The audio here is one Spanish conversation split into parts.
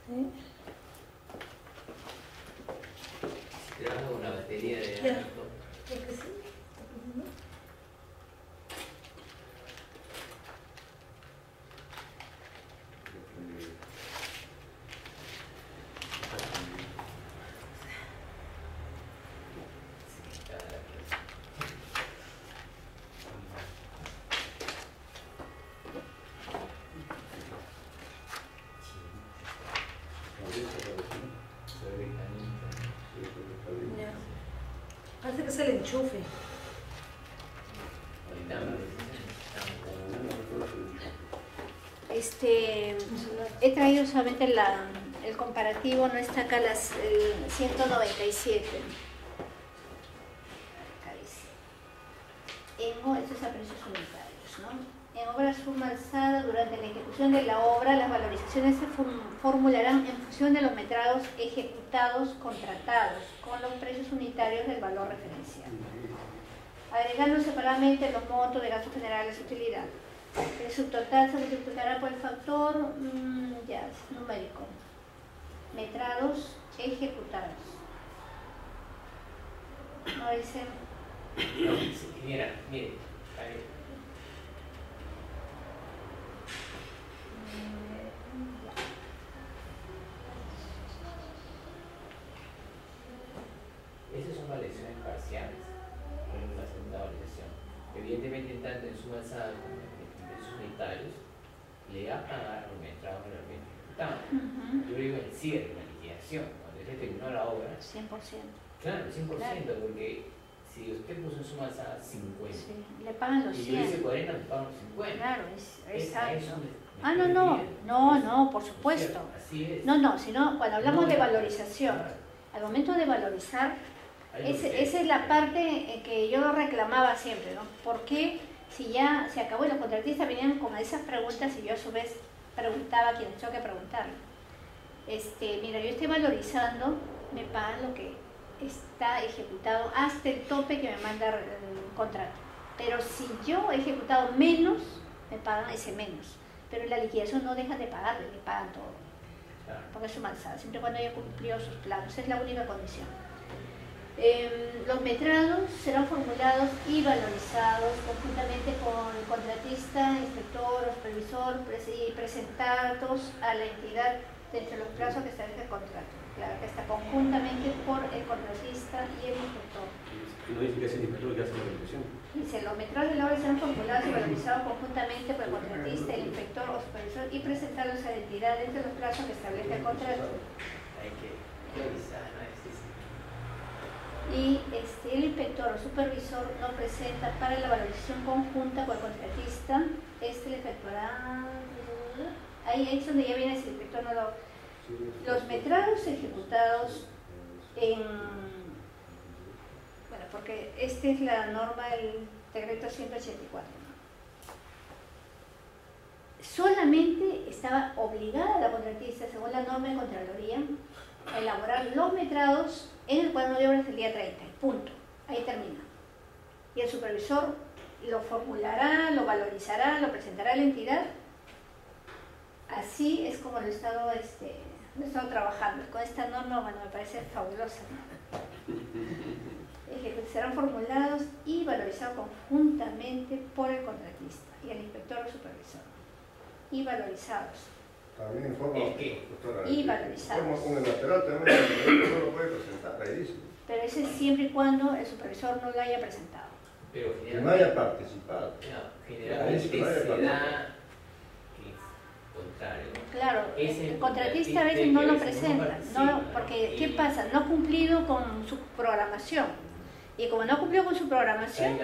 ¿Sí? Trabaja con la batería de Ya. auto. Creo que sí. Ya. Parece que es el enchufe. He traído solamente el comparativo, no está acá el 197. Acá dice. Esto es a precios unitarios, ¿no? En obra suma alzada, durante la ejecución de la obra, las valorizaciones se formularán en función de los metrados ejecutados contratados, con los precios unitarios del valor referencial, agregando separadamente los montos de gastos generales y utilidad. El subtotal se multiplicará por el factor, ya, es numérico, metrados ejecutados. No dice. Mira, mire, esas son valorizaciones parciales, en la segunda valorización. Evidentemente, tanto en suma alzada como en precios unitarios, le va a pagar los metrados realmente ejecutados. Yo digo el cierre, la liquidación, cuando se terminó la obra. 100%. Claro, 100%, Claro. porque si usted puso en suma alzada 50, Sí, le pagan los y 100. yo hice 40, me pagan los 50. Claro, exacto. No, No, por supuesto. Así es. No, sino cuando hablamos No, de valorización, claro. al momento de valorizar, Hay lo que- esa es la parte que yo reclamaba siempre, ¿no? ¿Por qué si ya se acabó y los contratistas venían con esas preguntas y yo a su vez preguntaba a quienes tengo que preguntarle? Mira, yo estoy valorizando, me pagan lo que está ejecutado hasta el tope que me manda el contrato. Pero si yo he ejecutado menos, me pagan ese menos. Pero en la liquidación no dejan de pagarle, le pagan todo. Claro. Porque es suma alzada, siempre cuando haya cumplido sus planos. Esa es la única condición. Los metrados serán formulados y valorizados conjuntamente con el contratista, inspector o supervisor y presentados a la entidad dentro de los plazos que establece el contrato. Claro que está conjuntamente por el contratista y el inspector. No dice que es el inspector que hace la evaluación. Dice, los metrados de la obra serán formulados y valorizados conjuntamente por el contratista, el inspector o supervisor y presentados a la entidad dentro de los plazos que establece el contrato. Hay que revisar, ¿no? Y el inspector o supervisor no presenta para la valorización conjunta con el contratista, le efectuará. Ahí es donde ya viene si el inspector no lo. Los metrados ejecutados en. Bueno, porque esta es la norma del decreto 184. Solamente estaba obligada la contratista, según la norma de Contraloría, a elaborar los metrados en el cuaderno de obras del día 30, punto. Ahí termina. Y el supervisor lo formulará, lo valorizará, lo presentará a la entidad. Así es como lo he estado trabajando. Con esta norma, bueno, me parece fabulosa, ¿no? Que serán formulados y valorizados conjuntamente por el contratista y el inspector o supervisor. Y valorizados. También en forma, doctora, y valorizados. forma unilateral también, el inspector no lo puede presentar, ahí dice. Pero ese es siempre y cuando el supervisor no lo haya presentado. Pero Que no haya participado. generalmente se da que es contrario. Claro, Ese el contratista a veces no lo presenta, participa, porque ¿no? ¿qué pasa? No ha cumplido con su programación. Y como no ha cumplido con su programación,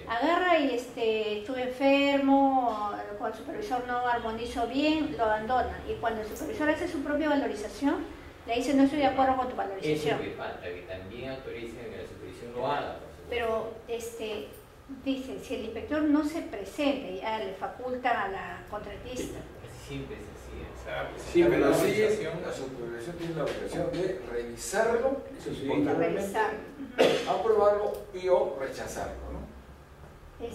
agarra y estuve enfermo, o el supervisor no armonizó bien, lo abandona. Y cuando el supervisor hace su propia valorización, le dice no estoy de acuerdo con tu valorización. Eso es lo que falta, que también autoricen que la supervisión lo haga. Pero dice, si el inspector no se presenta, ya le faculta a la contratista. Siempre es así. Sí, pero sí, la supervisión tiene la obligación de revisarlo, Revisar. aprobarlo y o rechazarlo, ¿no? Lo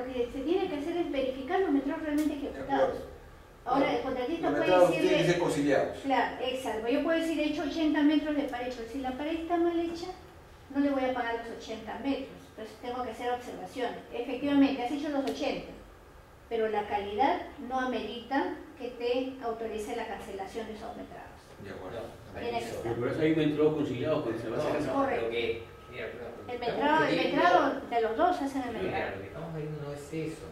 que se tiene que hacer es verificar los metrados realmente ejecutados. Ahora, el contratista contratista Los puede metrados tienen que decirle, ser conciliados. claro, exacto, yo puedo decir, he hecho 80 metros de pared, pero si la pared está mal hecha, no le voy a pagar los 80 metros, entonces tengo que hacer observaciones. Efectivamente, has hecho los 80, pero la calidad no amerita que te autorice la cancelación de esos metrados. De acuerdo. Tiene que estar. Por eso hay metrado conciliado que se va a hacer No, Correcto. lo que, mira, perdón, El estamos metrado viendo- de los dos hacen el Mira, metrado. lo que estamos viendo no es eso,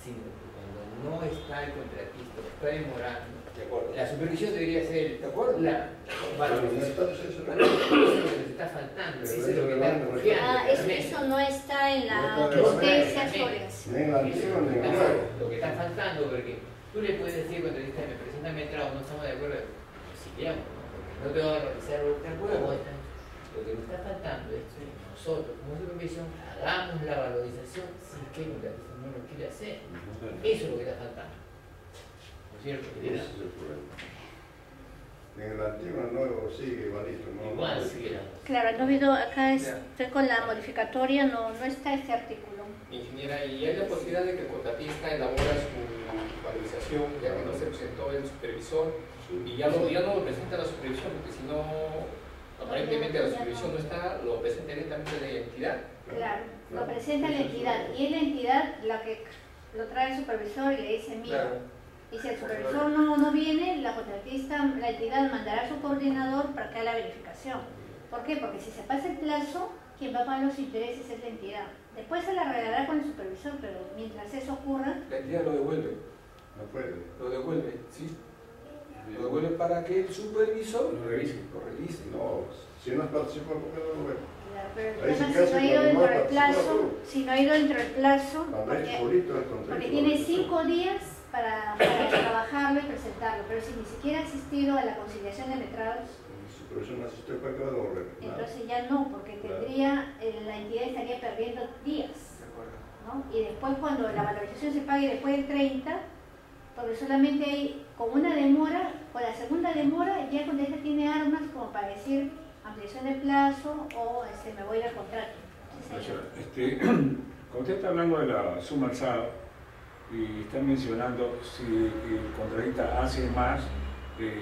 sino que cuando no está el contratista, está demorando, De acuerdo. la supervisión debería ser ¿De acuerdo? la valorización. Entonces, eso Eso es lo que te está faltando, eso es lo que está confiando. Ah, eso no está en la No está que en ustedes se la- asegura. ni en la antigua ni en la nueva. Lo que está faltando, porque tú le puedes decir cuando dices, me presenta metrado, no estamos de acuerdo, conciliamos, ¿no? Porque no te van a realizar el juego. Lo que nos está faltando es que nosotros, como supervisión, hagamos la valorización sin que el contratista no lo quiera hacer. Eso es lo que está faltando. ¿No es cierto? Ese es el problema. En el antiguo, el nuevo sigue igualito, ¿no? Igual sigue. Claro, no ha habido, acá Ya. estoy con la modificatoria, no está este artículo. Ingeniera, y hay la posibilidad de que el contratista elabora su valorización, ya que no se presentó el supervisor, y ya no lo presenta la supervisión, porque si no, aparentemente la supervisión no está, lo presenta directamente la entidad. Claro, lo presenta la entidad y es la entidad la que lo trae el supervisor y le dice, mira, Claro. y si el supervisor no viene, la contratista, la entidad mandará a su coordinador para que haga la verificación. ¿Por qué? Porque si se pasa el plazo, quien va a pagar los intereses es la entidad. Después se la arreglará con el supervisor, pero mientras eso ocurra, La entidad lo devuelve. No puede. Lo devuelve, ¿sí? Lo devuelve para que el supervisor Lo revise. lo revise. No, si no participó, ¿por qué no lo ve? claro, pero el Ahí tema se si no ha casa ido con dentro Marta, del sí, plazo, no, si no ha ido dentro del plazo, Cuando es porque purito el contrato. porque tiene 5 días para trabajarlo y presentarlo, pero si ni siquiera ha asistido a la conciliación de metrados, Si por eso no asistió, ¿para qué va a devolver? Nada. entonces ya no, porque tendría, la entidad estaría perdiendo días, De acuerdo. ¿no? Y después cuando la valorización se pague después del 30, porque solamente hay con una demora, con la segunda demora, ya cuando esta tiene armas como para decir ampliación de plazo o me voy al contrato. Sí, señor. Cuando usted está hablando de la suma alzada y está mencionando si el contratista hace más,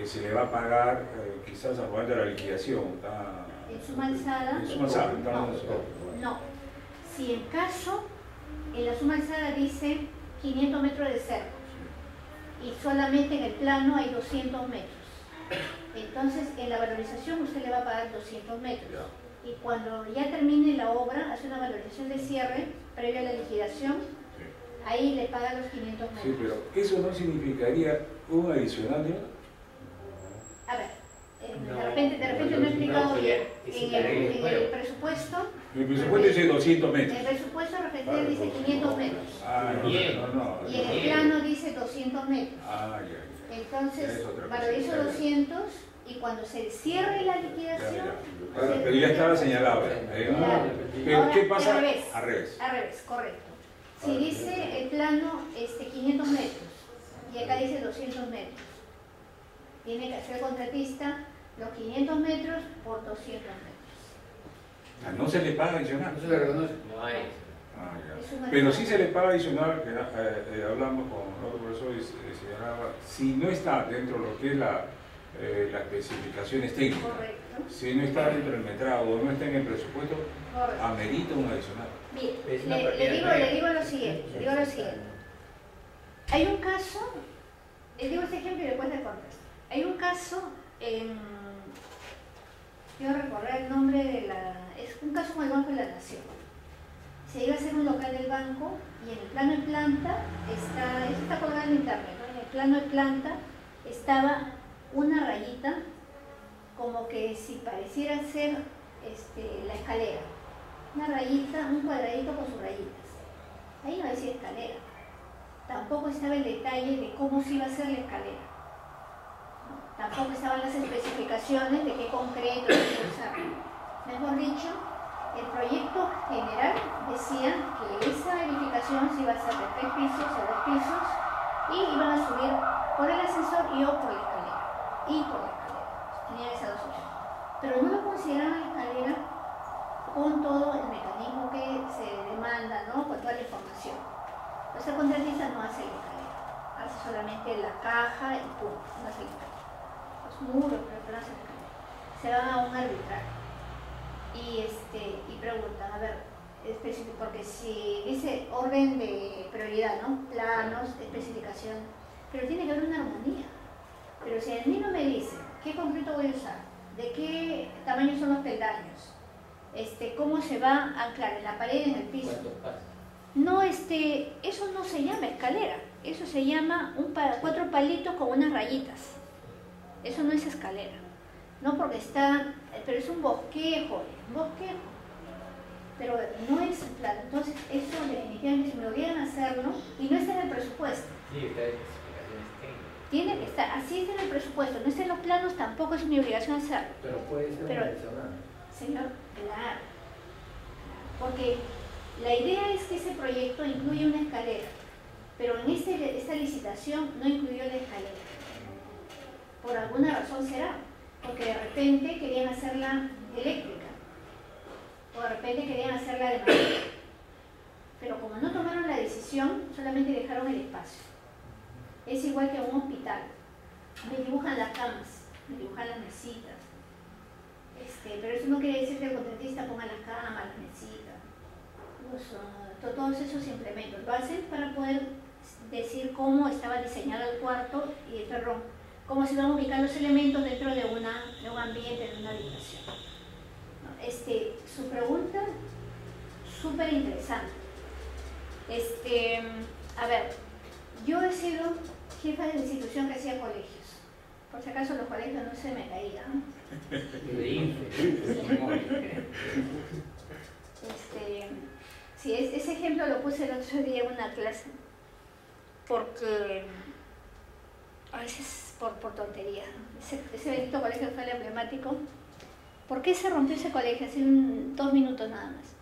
se le va a pagar quizás al momento de la liquidación. En suma alzada, En suma alzada, estamos- no. Si en caso, en la suma alzada dice 500 metros de cerco y solamente en el plano hay 200 metros, entonces en la valorización usted le va a pagar 200 metros. Y cuando ya termine la obra, hace una valorización de cierre previa a la liquidación, ahí le paga los 500 metros. Sí, pero eso no significaría un adicional, ¿no? A ver, No, de repente no he explicado no, bien. es En el presupuesto, El presupuesto dice 200 metros. el presupuesto referente dice 500 metros. Ah, no, Bien. no. Y en el plano dice 200 metros. Ah, ya. Entonces, Ya es otra cosa. valorizo Ya, ya. 200 y cuando se cierre la Ya, liquidación, ya. Ah, pero ya estaba señalado. Claro. Pero Ahora, ¿qué pasa? al revés. Al revés. al revés, correcto. Si dice el plano 500 metros y acá dice 200 metros, tiene que hacer el contratista los 500 metros por 200 metros. Ah, no se le paga adicional. No se le reconoce. No hay. Ah, ya. Es una- Pero sí se le paga adicional, que hablamos con otro profesor y señalaba, si no está dentro de lo que es las especificaciones técnicas, Correcto, si no está dentro del metrado o no está en el presupuesto, correcto. amerita un adicional. Bien, Es una le partida digo previa. lo siguiente, Hay un caso, les digo este ejemplo y después le contesto. Hay un caso quiero recordar el nombre es un caso con el Banco de la Nación. Se iba a hacer un local del banco y en el plano de planta eso está colgado en internet, ¿no? En el plano de planta estaba una rayita como que si pareciera ser la escalera. Una rayita, un cuadradito con sus rayitas. Ahí no decía escalera. Tampoco estaba el detalle de cómo se iba a hacer la escalera. ¿No? Tampoco estaban las especificaciones de qué concreto se iba a usar. Mejor dicho, el proyecto general decía que esa edificación se iba a hacer de 3 pisos o 2 pisos y iban a subir por el ascensor y o por la escalera. Tenían esas dos opciones. Pero no lo consideraban la escalera con todo el mecanismo que se demanda, ¿no? Con toda la información. Entonces el contratista no hace la escalera. hace solamente la caja y pum, no hace la escalera. Los muros, pero no hace la escalera. Se van a un arbitraje y preguntan, a ver, específico, porque si dice orden de prioridad, ¿no? Planos, especificación, pero tiene que haber una armonía. Pero si a mí no me dice qué concreto voy a usar, de qué tamaño son los peldaños, cómo se va a anclar en la pared, en el piso. ¿Cuántos pasos? No, eso no se llama escalera, eso se llama 4 palitos con unas rayitas. Eso no es escalera, no, porque pero es un bosquejo, pero no es un plano. Entonces, eso definitivamente si me obligan a hacerlo, y no está en el presupuesto. Sí, está en explicaciones técnicas. Tiene que estar, así está en el presupuesto, no está en los planos, tampoco es mi obligación hacerlo. Pero puede ser Pero, adicional. Señor, claro, porque la idea es que ese proyecto incluye una escalera, pero en esta licitación no incluyó la escalera. Por alguna razón será, porque de repente querían hacerla eléctrica, o de repente querían hacerla de madera. Pero como no tomaron la decisión, solamente dejaron el espacio. Es igual que un hospital. Me dibujan las camas, me dibujan las mesitas. Pero eso no quiere decir que el contratista ponga las camas, las mesitas, todos esos implementos. Lo hacen para poder decir cómo estaba diseñado el cuarto y el perrón, cómo se van a ubicar los elementos dentro de un ambiente, de una habitación. Su pregunta, súper interesante. A ver, yo he sido jefa de una institución que hacía colegios. Por si acaso los colegios no se me caían. Sí, ese ejemplo lo puse el otro día en una clase, porque a veces por tontería. Ese bendito colegio fue el emblemático. ¿Por qué se rompió ese colegio? Hace 2 minutos nada más.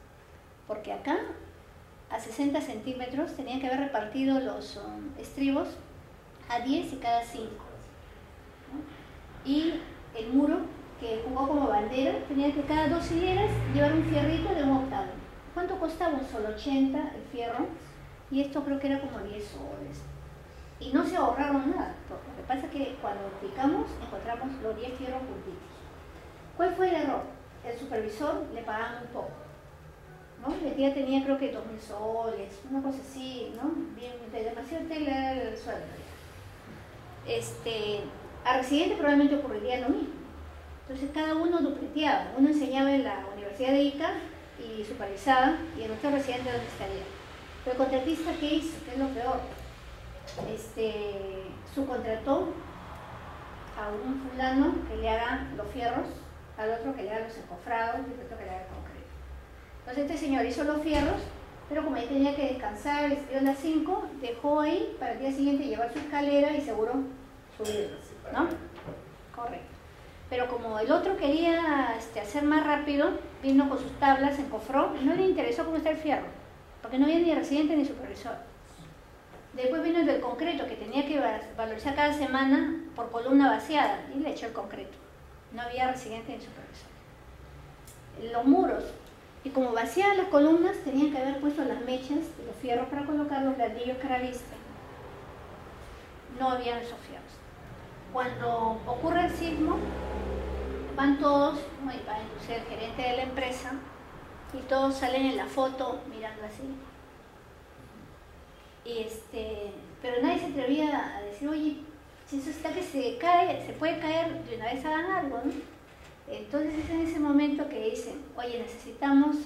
Porque acá, a 60 centímetros, tenían que haber repartido los estribos a 10 y cada 5. ¿No? Y el muro, que jugó como bandera, tenía que cada 2 hileras llevar un fierrito de un octavo. ¿Cuánto costaba? Un solo 80 el fierro, y esto creo que era como 10 soles. Y no se ahorraron nada, porque lo que pasa es que cuando picamos encontramos los 10 fierros juntitos. ¿Cuál fue el error? El supervisor le pagaban un poco, ¿no? El día tenía creo que 2.000 soles, una cosa así, ¿no? Bien, de demasiado tela el sueldo. A residente probablemente ocurriría lo mismo. Entonces cada uno dupleteaba, uno enseñaba en la Universidad de Ica y supervisaba, y el otro residente donde estaría. Pero el contratista, ¿qué hizo? ¿Qué es lo peor? Subcontrató a un fulano que le haga los fierros, al otro que le haga los encofrados y al otro que le haga el concreto. Entonces este señor hizo los fierros, pero como él tenía que descansar, estudió a las 5, dejó ahí para el día siguiente llevar su escalera y seguro subirlo, ¿no? Correcto. Pero como el otro quería hacer más rápido, vino con sus tablas, encofró y no le interesó cómo está el fierro, porque no había ni residente ni supervisor. Después vino el del concreto, que tenía que valorizar cada semana por columna vaciada, y le echó el concreto. No había residente ni supervisor. Los muros, y como vaciaban las columnas, tenían que haber puesto las mechas de los fierros para colocar los ladrillos que era vista. No habían esos fierros. Cuando ocurre el sismo, van todos, ¿no? Y va inclusive el gerente de la empresa, y todos salen en la foto mirando así. Pero nadie se atrevía a decir, oye, si eso está que se cae, se puede caer, de una vez hagan algo, ¿no? Entonces es en ese momento que dicen, oye, necesitamos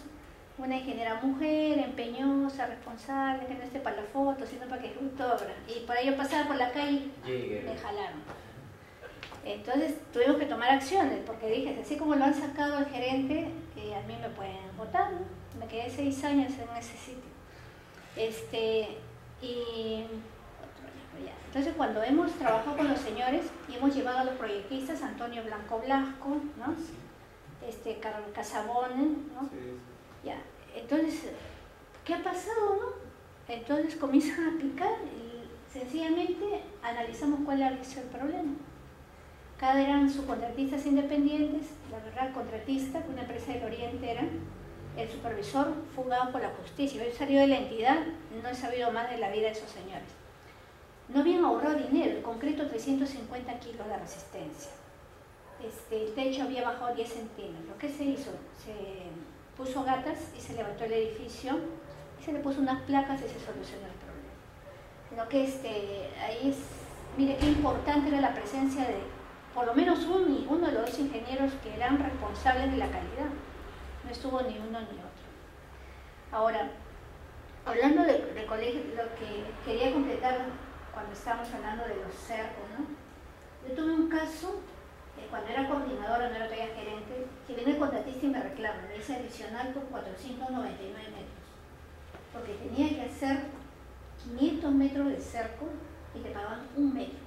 una ingeniera mujer, empeñosa, responsable, que no esté para la foto, sino para que ejecute obra. Y por ahí yo pasaba por la calle, me jalaron. Entonces tuvimos que tomar acciones, porque dije, así como lo han sacado al gerente, a mí me pueden votar, ¿no? Me quedé 6 años en ese sitio. Entonces cuando hemos trabajado con los señores y hemos llevado a los proyectistas, Antonio Blanco Blasco, ¿no? Carlos Casabone, ¿no? Sí. Ya. Entonces, ¿qué ha pasado, no? Entonces comienzan a aplicar y sencillamente analizamos cuál había sido el problema. Cada eran subcontratistas independientes, la verdad, contratista, una empresa del Oriente era, el supervisor fugado por la justicia. Yo he salido de la entidad, no he sabido más de la vida de esos señores. no habían ahorrado dinero, el concreto 350 kilos de resistencia. El techo había bajado 10 centímetros. ¿Qué se hizo? Se puso gatas y se levantó el edificio y se le puso unas placas y se solucionó el problema. Sino que ahí mire qué importante era la presencia de por lo menos uno de los dos ingenieros que eran responsables de la calidad. No estuvo ni uno ni otro. Ahora, hablando de colegio, lo que quería completar cuando estábamos hablando de los cercos, ¿no? Yo tuve un caso, cuando era coordinadora, no era todavía gerente, que viene el contratista y me reclama, me dice adicional por 499 metros, porque tenía que hacer 500 metros de cerco y te pagaban 1 metro.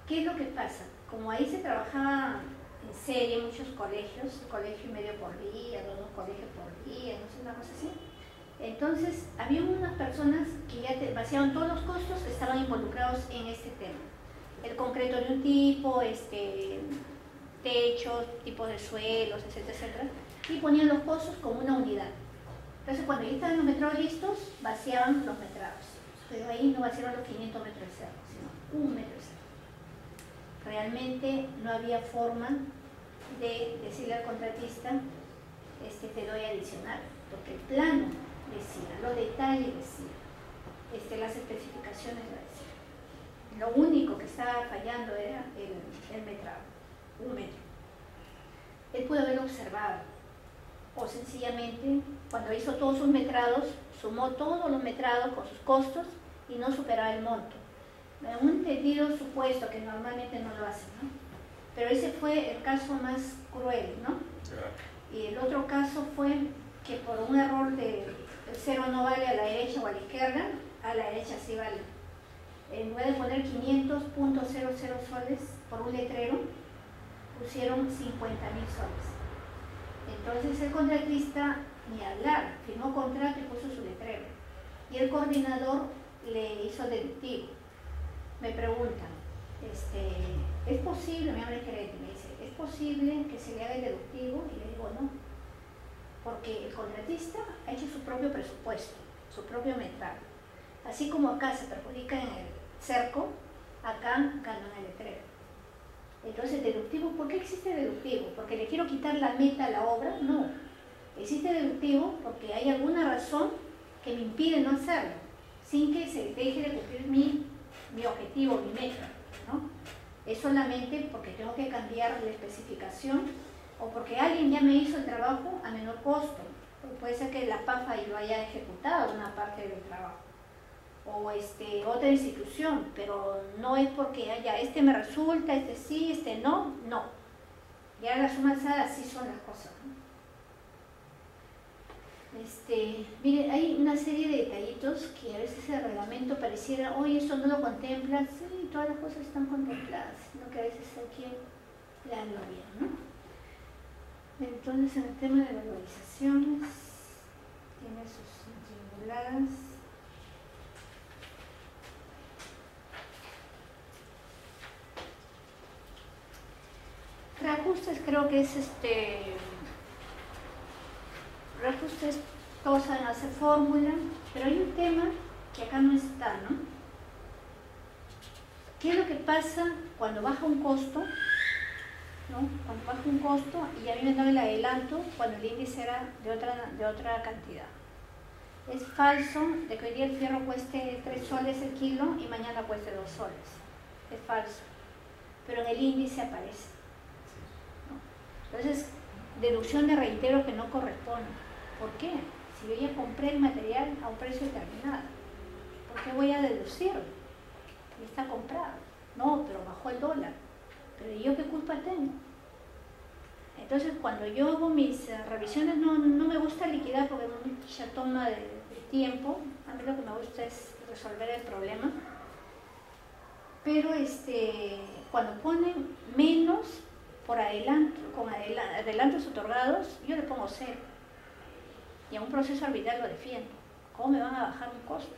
¿Qué es lo que pasa? Como ahí se trabajaba en serie en muchos colegios, 1,5 colegios por día, 2 colegios por día, no sé, una cosa así. Entonces, había unas personas que ya vaciaban todos los costos, estaban involucrados en este tema. El concreto de un tipo, techos, tipos de suelos, etcétera, etcétera, y ponían los pozos como una unidad. Entonces, cuando ya estaban los metrados listos, vaciaban los metrados. Pero ahí no vaciaban los 500 metros de cerro, sino 1 metro de cerro. Realmente no había forma de decirle al contratista, te doy adicional, porque el plano decía, los detalles decían, las especificaciones lo decían. Lo único que estaba fallando era el metrado, 1 metro. Él pudo haberlo observado, o sencillamente, cuando hizo todos sus metrados, sumó todos los metrados con sus costos y no superaba el monto. En un entendido supuesto, que normalmente no lo hacen, ¿no? Pero ese fue el caso más cruel, ¿no? Y el otro caso fue que por un error el cero no vale a la derecha o a la izquierda, a la derecha sí vale. En vez de poner 500.00 soles por un letrero, pusieron 50.000 soles. Entonces el contratista, ni hablar, firmó contrato y puso su letrero. Y el coordinador le hizo deductivo. Me preguntan, ¿es posible? Mi hombre gerente me dice, ¿es posible que se le haga el deductivo? Y le digo, no, porque el contratista ha hecho su propio presupuesto, su propio metrado. Así como acá se perjudica en el cerco, acá ganan el letrero. Entonces, deductivo, ¿por qué existe deductivo? ¿Porque le quiero quitar la meta a la obra? No. Existe deductivo porque hay alguna razón que me impide no hacerlo, sin que se deje de cumplir mi objetivo, mi meta, ¿no? Es solamente porque tengo que cambiar la especificación o porque alguien ya me hizo el trabajo a menor costo. Puede ser que la PAFA lo haya ejecutado una parte del trabajo o otra institución, pero no es porque haya me resulta, sí, no, no. Ya la suma alzada así son las cosas, ¿no? Miren, hay una serie de detallitos que a veces el reglamento pareciera, oye, esto no lo contempla. Sí, todas las cosas están contempladas, sino que a veces hay que leerlo bien, ¿no? Entonces, en el tema de valorizaciones, tiene sus trianguladas. Reajustes creo que es reajustes, todos saben hacer fórmula, pero hay un tema que acá no está, ¿no? ¿Qué es lo que pasa cuando baja un costo? ¿No? Cuando baja un costo y a mí me dan el adelanto cuando el índice era de otra cantidad. Es falso de que hoy día el fierro cueste 3 soles el kilo y mañana cueste 2 soles. Es falso. Pero en el índice aparece, ¿no? Entonces, deducción de reitero que no corresponde. ¿Por qué? Si yo ya compré el material a un precio determinado, ¿por qué voy a deducir? Y está comprado. No, pero bajó el dólar. Pero ¿yo qué culpa tengo? Entonces, cuando yo hago mis revisiones, no me gusta liquidar porque mucha toma de tiempo. A mí lo que me gusta es resolver el problema. Pero cuando ponen menos por adelanto, con adelantos otorgados, yo le pongo 0. Y a un proceso arbitral lo defiendo. ¿Cómo me van a bajar un costo?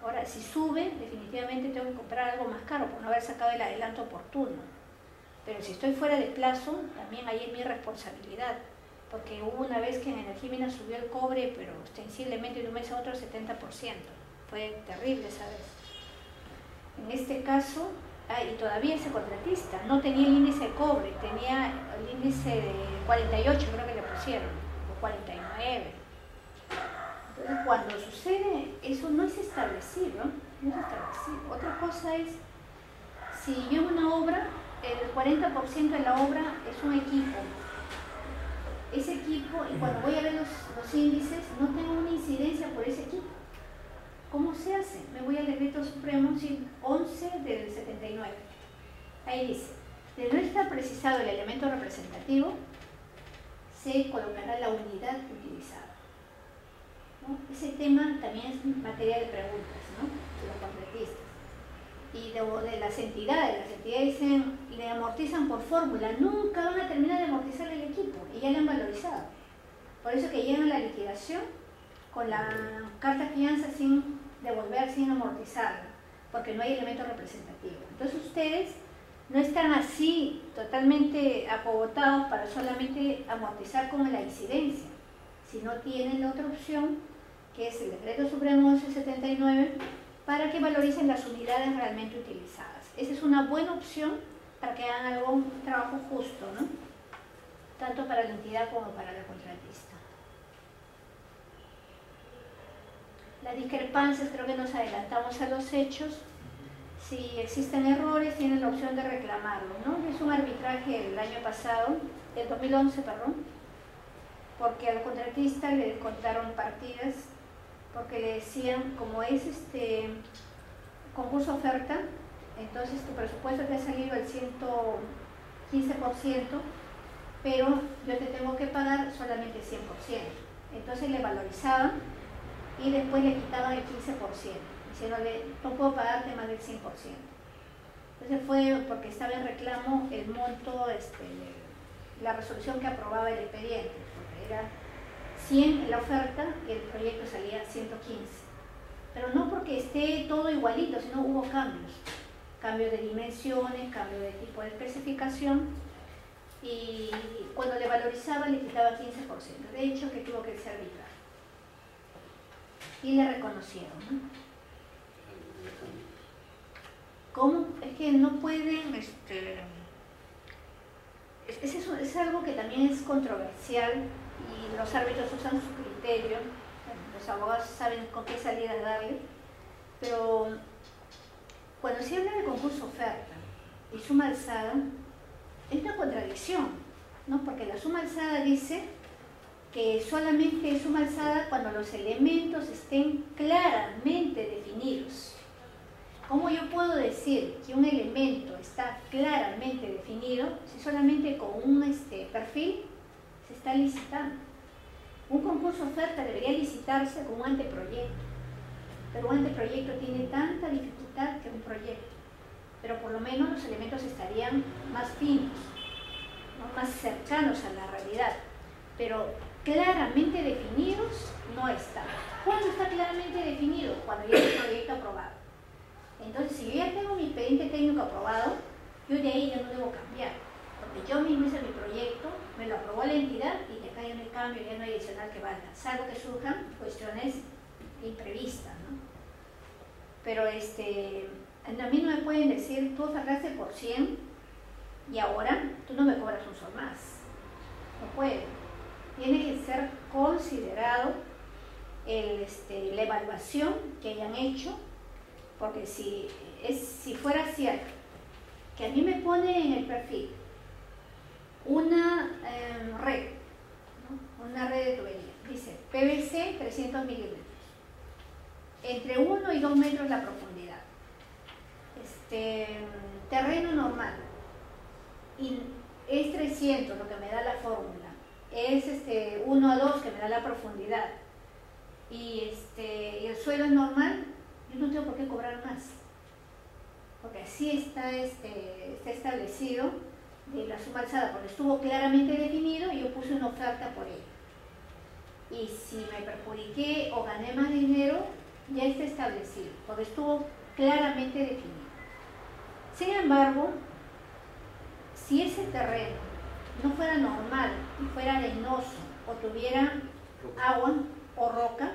Ahora, si sube, definitivamente tengo que comprar algo más caro por no haber sacado el adelanto oportuno. Pero si estoy fuera de plazo, también ahí es mi responsabilidad. Porque hubo una vez que en Energimina subió el cobre, pero ostensiblemente de un mes a otro 70%. Fue terrible esa vez. en este caso, y todavía ese contratista, no tenía el índice de cobre, tenía el índice de 48, creo que le pusieron, o 49. Entonces, cuando sucede, eso no es establecido, no es establecido. Otra cosa es, si yo en una obra, el 40% de la obra es un equipo. Ese equipo, y cuando voy a ver los índices, no tengo una incidencia por ese equipo. ¿Cómo se hace? Me voy al Decreto Supremo 11 del 79. Ahí dice, de no estar precisado el elemento representativo, se colocará la unidad utilizada. ¿No? Ese tema también es materia de preguntas, ¿no? De los contratistas. Y de las entidades dicen, le amortizan por fórmula, nunca van a terminar de amortizar el equipo, y ya le han valorizado. Por eso que llegan a la liquidación con la carta fianza sin devolver, sin amortizar, porque no hay elemento representativo. Entonces ustedes no están así totalmente acogotados para solamente amortizar con la incidencia, sino tienen la otra opción, que es el Decreto Supremo 1179, para que valoricen las unidades realmente utilizadas. Esa es una buena opción para que hagan algún trabajo justo, ¿no? Tanto para la entidad como para la contratista. Las discrepancias, creo que nos adelantamos a los hechos. Si existen errores, tienen la opción de reclamarlo, ¿no? Es un arbitraje el año pasado, el 2011, perdón, porque al contratista le descontaron partidas, porque le decían, como es concurso oferta, entonces tu presupuesto te ha salido al 115%, pero yo te tengo que pagar solamente 100%. Entonces le valorizaban y después le quitaban el 15%, diciéndole, no puedo pagarte más del 100%. Entonces fue porque estaba en reclamo el monto, la resolución que aprobaba el expediente, porque era 100 en la oferta y el proyecto salía 115. Pero no porque esté todo igualito, sino hubo cambios. Cambio de dimensiones, cambio de tipo de especificación, y cuando le valorizaba le quitaba 15%. De hecho, que tuvo que ser arbitrado. Y le reconocieron, ¿no? ¿Cómo? Es que no pueden, es algo que también es controversial y los árbitros usan su criterio. Bueno, los abogados saben con qué salida darle, pero cuando se habla de concurso oferta y suma alzada, es una contradicción, ¿no? Porque la suma alzada dice que solamente es suma alzada cuando los elementos estén claramente definidos. ¿Cómo yo puedo decir que un elemento está claramente definido si solamente con un perfil se está licitando? Un concurso oferta debería licitarse con un anteproyecto, pero un anteproyecto tiene tanta dificultad que un proyecto, pero por lo menos los elementos estarían más finos, ¿no? Más cercanos a la realidad, pero claramente definidos no están. ¿Cuándo está claramente definido? Cuando ya hay el proyecto aprobado. Entonces, si yo ya tengo mi expediente técnico aprobado, yo de ahí ya no debo cambiar, porque yo mismo hice mi proyecto, me lo aprobó la entidad y de acá ya no hay cambio, ya no hay adicional que valga, salvo que surjan cuestiones imprevistas, ¿no? Pero a mí no me pueden decir, tú ofertaste por 100 y ahora tú no me cobras un sol más. No puede. Tiene que ser considerado la evaluación que hayan hecho, porque si fuera cierto que a mí me pone en el perfil una red, ¿no? Una red de tubería, dice PVC 300 milímetros, entre 1 y 2 metros la profundidad, terreno normal, y es 300 lo que me da la fórmula, es 1 a 2 que me da la profundidad, y el suelo es normal, yo no tengo por qué cobrar más, porque así está establecido de la suma alzada, porque estuvo claramente definido y yo puse una oferta por ello. Y si me perjudiqué o gané más dinero, ya está establecido, porque estuvo claramente definido. Sin embargo, si ese terreno no fuera normal y fuera arenoso o tuviera agua o roca,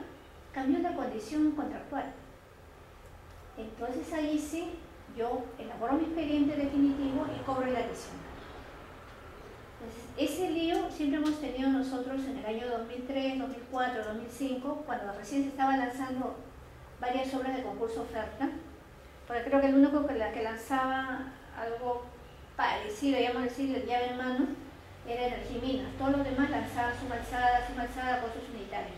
cambió la condición contractual. Entonces ahí sí yo elaboro mi expediente definitivo y cobro el adicional. Entonces, ese lío siempre hemos tenido nosotros en el año 2003, 2004, 2005, cuando recién se estaban lanzando varias obras de concurso oferta, porque creo que el único que lanzaba algo parecido, digamos decir, el llave en mano, era Energiminas. Todos los demás lanzaban suma alzada, costos unitarios.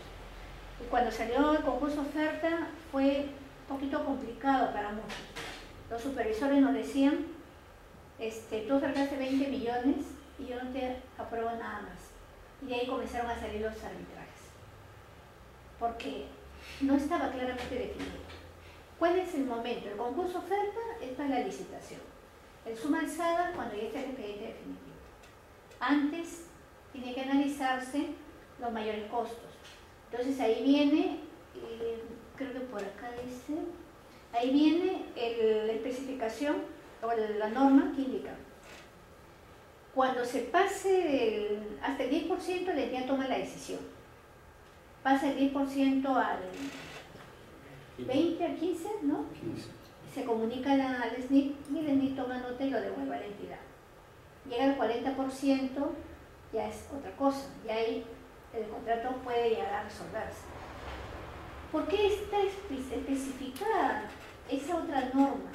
Y cuando salió el concurso oferta fue un poquito complicado para muchos. Los supervisores nos decían, tú ofertaste 20 millones y yo no te apruebo nada más. Y de ahí comenzaron a salir los arbitrajes. Porque no estaba claramente definido. ¿Cuál es el momento? El concurso oferta es para la licitación. El suma alzada cuando ya está el expediente definitivo. Antes tiene que analizarse los mayores costos. Entonces ahí viene, creo que por acá dice, ahí viene la especificación o la norma que indica. Cuando se pase hasta el 10%, la entidad toma la decisión. Pasa el 10% al 20, al 15, ¿no? 15. Se comunica al SNIC y el SNIC toma nota y lo devuelve a la entidad. Llega al 40%, ya es otra cosa, ya ahí el contrato puede llegar a resolverse. ¿Por qué está especificada esa otra norma,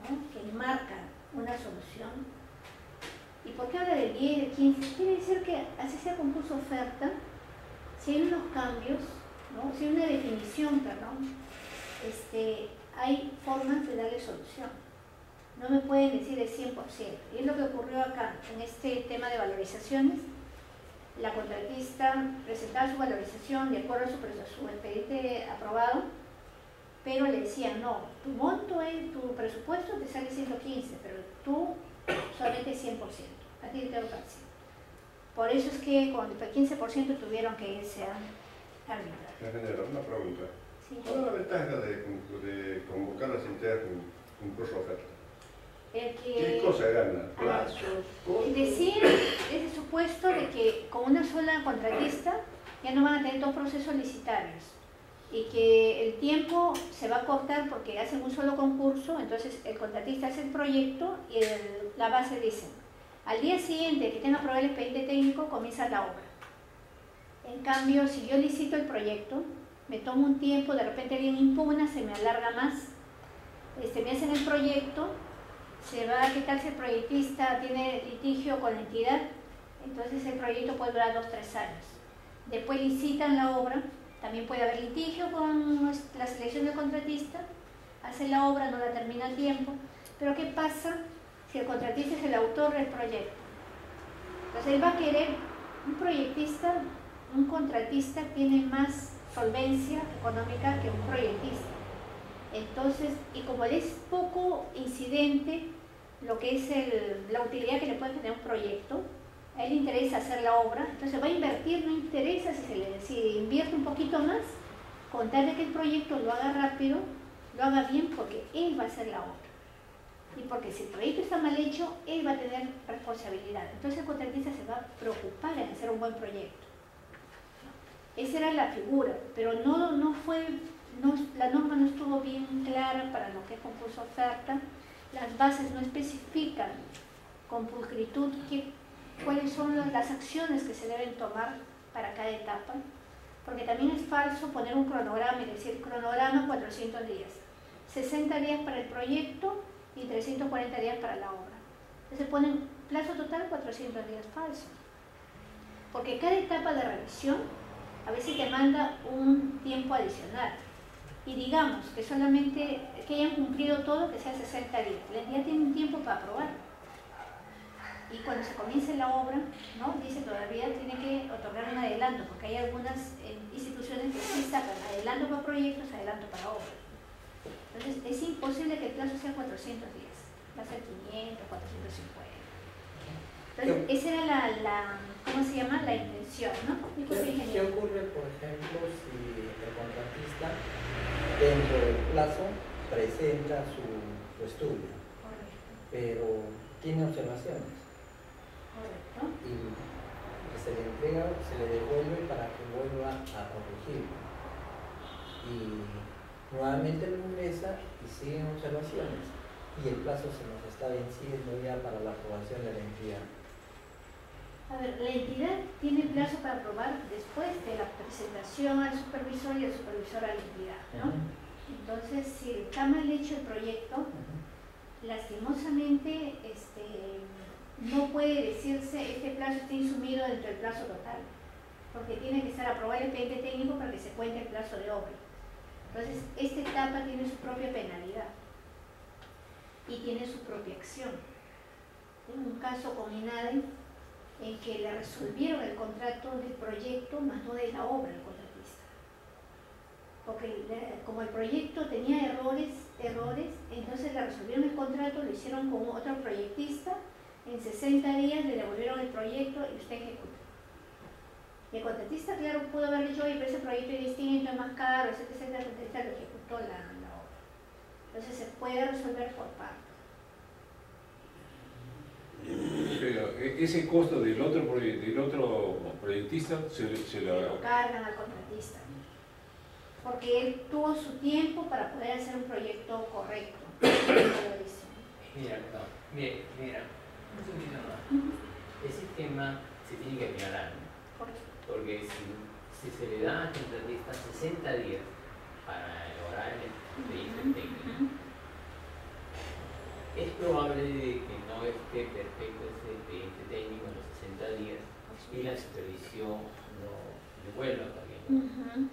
¿no?, que marca una solución? ¿Y por qué habla de 10, de 15? Quiere decir que así sea concurso oferta, si hay unos cambios, ¿no?, si hay una definición, perdón, hay formas de darle solución. No me pueden decir el 100%. Y es lo que ocurrió acá, en este tema de valorizaciones. La contratista presentaba su valorización de acuerdo a su expediente aprobado, pero le decían, no, tu monto, tu presupuesto te sale 115, pero tú solamente 100%, a ti te toca el 100%. Por eso es que con el 15% tuvieron que irse a arbitrar. Ingeniero, una pregunta. Sí. ¿Cuál es la ventaja de convocar las entidades con concurso oferta? ¿Qué cosa gana? ¿Plazos? Es decir, ese supuesto de que con una sola contratista ya no van a tener dos procesos licitarios y que el tiempo se va a cortar porque hacen un solo concurso, entonces el contratista hace el proyecto y la base dice, al día siguiente que tenga aprobado el expediente técnico comienza la obra. En cambio, si yo licito el proyecto, me tomo un tiempo, de repente alguien impugna, se me alarga más, me hacen el proyecto, se va a quitar si el proyectista tiene litigio con la entidad, entonces el proyecto puede durar 2 o 3 años. Después licitan la obra, también puede haber litigio con la selección del contratista, hace la obra, no la termina a tiempo, pero ¿qué pasa si el contratista es el autor del proyecto? Entonces él va a querer, un contratista tiene más solvencia económica que un proyectista. Entonces, y como él es poco incidente lo que es la utilidad que le puede tener un proyecto, a él le interesa hacer la obra, entonces va a invertir, no interesa si invierte un poquito más, con tal de que el proyecto lo haga rápido, lo haga bien, porque él va a hacer la obra. Y porque si el proyecto está mal hecho, él va a tener responsabilidad. Entonces el contratista se va a preocupar en hacer un buen proyecto. Esa era la figura, pero la norma no estuvo bien clara para lo que es concurso oferta, las bases no especifican con pulcritud cuáles son las acciones que se deben tomar para cada etapa, porque también es falso poner un cronograma y decir cronograma 400 días, 60 días para el proyecto y 340 días para la obra. Entonces ponen plazo total 400 días, falso, porque cada etapa de revisión a veces te manda un tiempo adicional. Y digamos que solamente que hayan cumplido todo, que sea 60 días. La entidad tiene un tiempo para aprobar. Y cuando se comience la obra, ¿no?, dice todavía tiene que otorgar un adelanto, porque hay algunas instituciones que sí sacan adelanto para proyectos, adelanto para obras. Entonces es imposible que el plazo sea 400 días. Va a ser 500, 450. Entonces esa era ¿cómo se llama? La intención, ¿no? ¿Qué ocurre, por ejemplo, si el contratista dentro del plazo presenta su estudio, pero tiene observaciones? Correcto. Y se le entrega, se le devuelve para que vuelva a corregirlo? Y nuevamente lo ingresa y siguen observaciones. y el plazo se nos está venciendo ya para la aprobación de la entidad. A ver, la entidad tiene plazo para aprobar después de la presentación al supervisor y el supervisor a la entidad, ¿no? Entonces, si está mal hecho el proyecto, lastimosamente no puede decirse este plazo está insumido dentro del plazo total, porque tiene que estar aprobado el expediente técnico para que se cuente el plazo de obra. Entonces, esta etapa tiene su propia penalidad y tiene su propia acción. Tengo un caso con INADE en que le resolvieron el contrato del proyecto, más no de la obra al contratista. Porque como el proyecto tenía errores, entonces le resolvieron el contrato, lo hicieron con otro proyectista, en 60 días le devolvieron el proyecto y usted ejecuta. Y el contratista, claro, pudo haber dicho, oye, pero ese proyecto es distinto, es más caro, etcétera, el contratista lo ejecutó la obra. Entonces se puede resolver por partes. Pero ese costo del otro proyectista se lo cargan al contratista, porque él tuvo su tiempo para poder hacer un proyecto correcto. Mira, un segundito más. Ese tema se tiene que aclarar, ¿no? Porque si se le da al contratista 60 días para elaborar el proyecto técnico, es probable de que no esté perfecto ese expediente técnico en los 60 días y la supervisión no devuelva también.